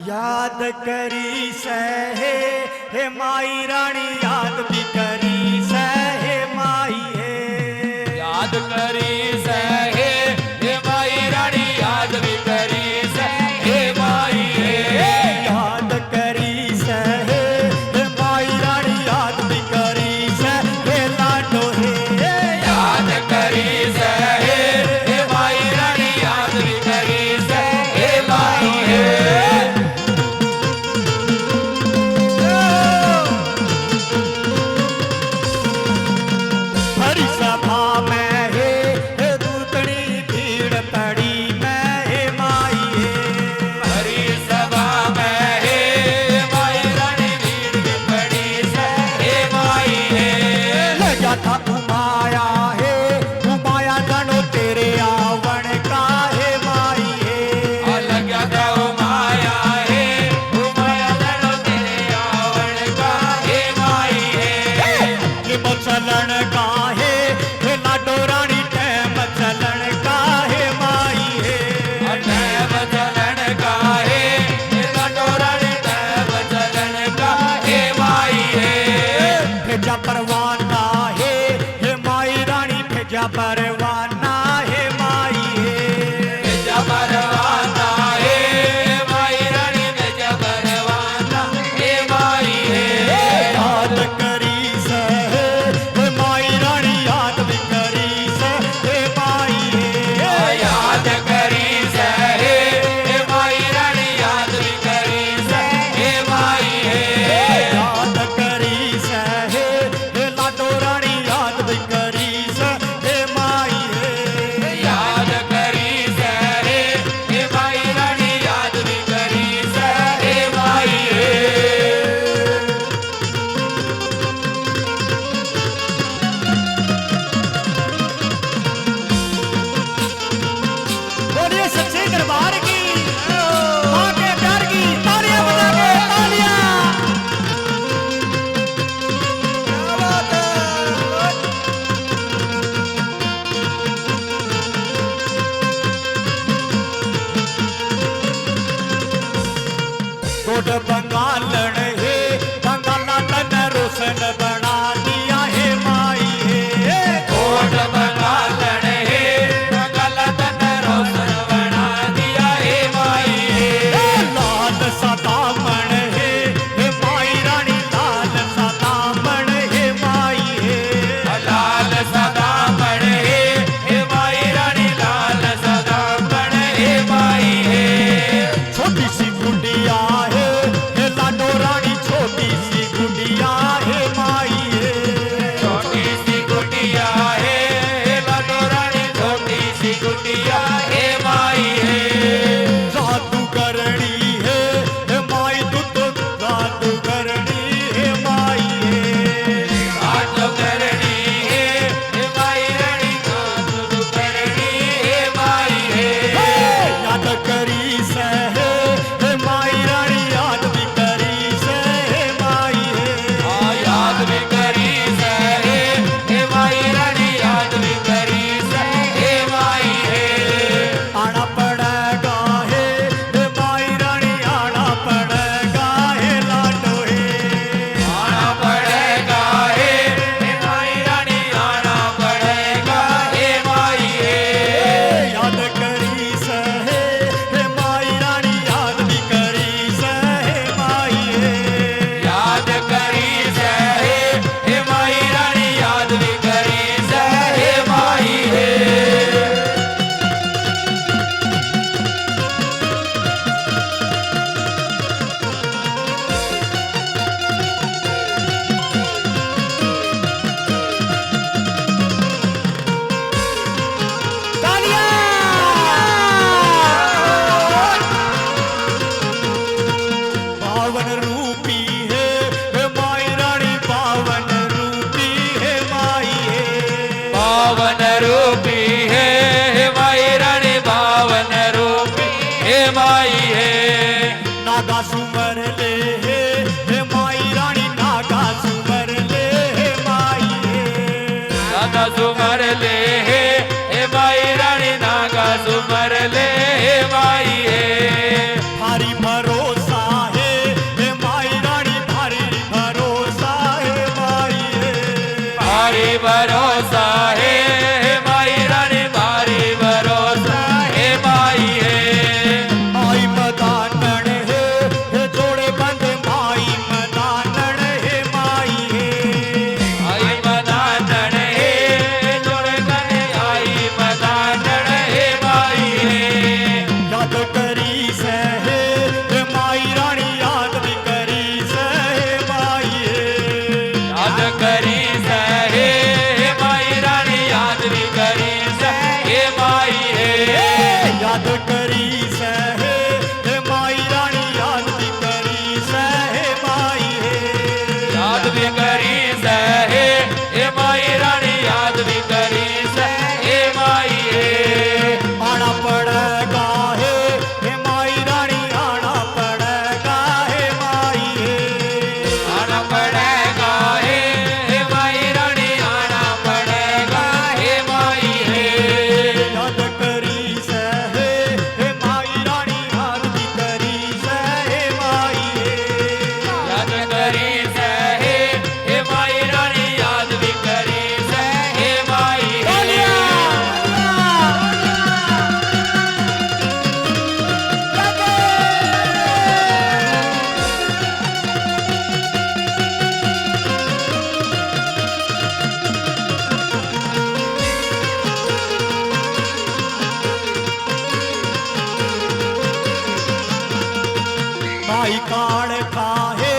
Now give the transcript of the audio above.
याद करी सहे हे माई रानी याद भी करी सहे माई है याद करी सहे हे माई रानी याद भी करी सहे माई है याद करी सहे हे माई रानी याद भी करी सहे लाडो है याद करी सहे हे माई रानी याद भी करी सहे माई है हरी सभा में है दूतनी भीड़ पड़ी मैं हे माई है हरी सभा में है माई रानी भीड़ भी पड़ी सहे माई है लगा था उमाया है उमाया जानो तेरे आवण का है माई है लग्या था माया है माया लड़ो तेरे आवण का हे माई है कि मचलन का है लाडो रानी टैम चलन का है माई है टैम चलन का है लाडो रानी टैम चलन का हे माई है भेजा परवाना है माई रानी भेजा परवाना है माई है भेजा परवाना है माई रानी भेजा परवाना हे माई है याद करी सहे माई रानी याद भी करी सहे माई है याद करी सहे माई रानी याद भी करी सहे माई है याद करी सहे लाडो रानी याद भी करी सहे माई है याद करी सहे माई रानी याद भी करी सहे माई है बोलिए सच्चे दरबार की मां के प्यार की तालियां बजा के तालियां क्या बात है गोड बंगालन है बंगाला तन रोशन बना दिया है माई है कोट बंगालन है गलत रोशन बना दिया हे माई है लाल सदामण है माई रानी लाल सदामण है माई है लाल सदा बड़े हे माई रानी लाल सदा बड़े हे माई है छोटी सी गुड़िया है लाडो रानी छोटी सी गुड़िया है माई है छोटी सी गुटिया है लाडो रानी छोटी सी गुटिया हे माई है जादू करनी है माई दुत जादू करनी है माई है आज करनी है हे माई रानी आज करनी है माई है याद करी सहे माई रानी याद भी करी सहे माई है याद भी करी सहे हे माई रानी याद भी करी सहे माई है आना पड़ेगा है माई रानी आना पड़ेगा है लाडो है आना पड़ेगा हे माई रानी आना पड़ेगा हे माई है याद करी सहे माई रानी याद भी करी सहे माई है याद करी सहे हे माई रानी याद भी करी सहे माई है पावन रूपी है माई रानी पावन रूपी है माई है पावन रूपी है हे माई रानी पावन रूपी हे माई है नागा सुमर ले है माई रानी नागा सुमर ले है माई है नागा सुमर ले हे माई रानी नागा सुमर ले हे माई है भारी भरोसा भरोसा है माई रानी मारी भरोसा है माई है माई मदानण है जोड़े बंद माई मदानण है माई है आई मदानण है जोड़े बने आई मदानण है माई है याद करी सहे माई रानी याद भी करी सहे माई है याद करी सहे माई रानी याद भी करी सहे माई है याद करी सहे माई रानी याद भी करी सहे माई है याद भी करी सहे माई रानी याद भी करी सहे माई है आना पड़ेगा है माई रानी आना पड़ेगा है माई है आना पड़ेगा है माई रानी आना पड़ेगा है माई है याद करी सहे माई रानी याद भी करी सहे माई है याद करी सहे माई रानी याद भी करी सहे माई है माई काड़ खाहे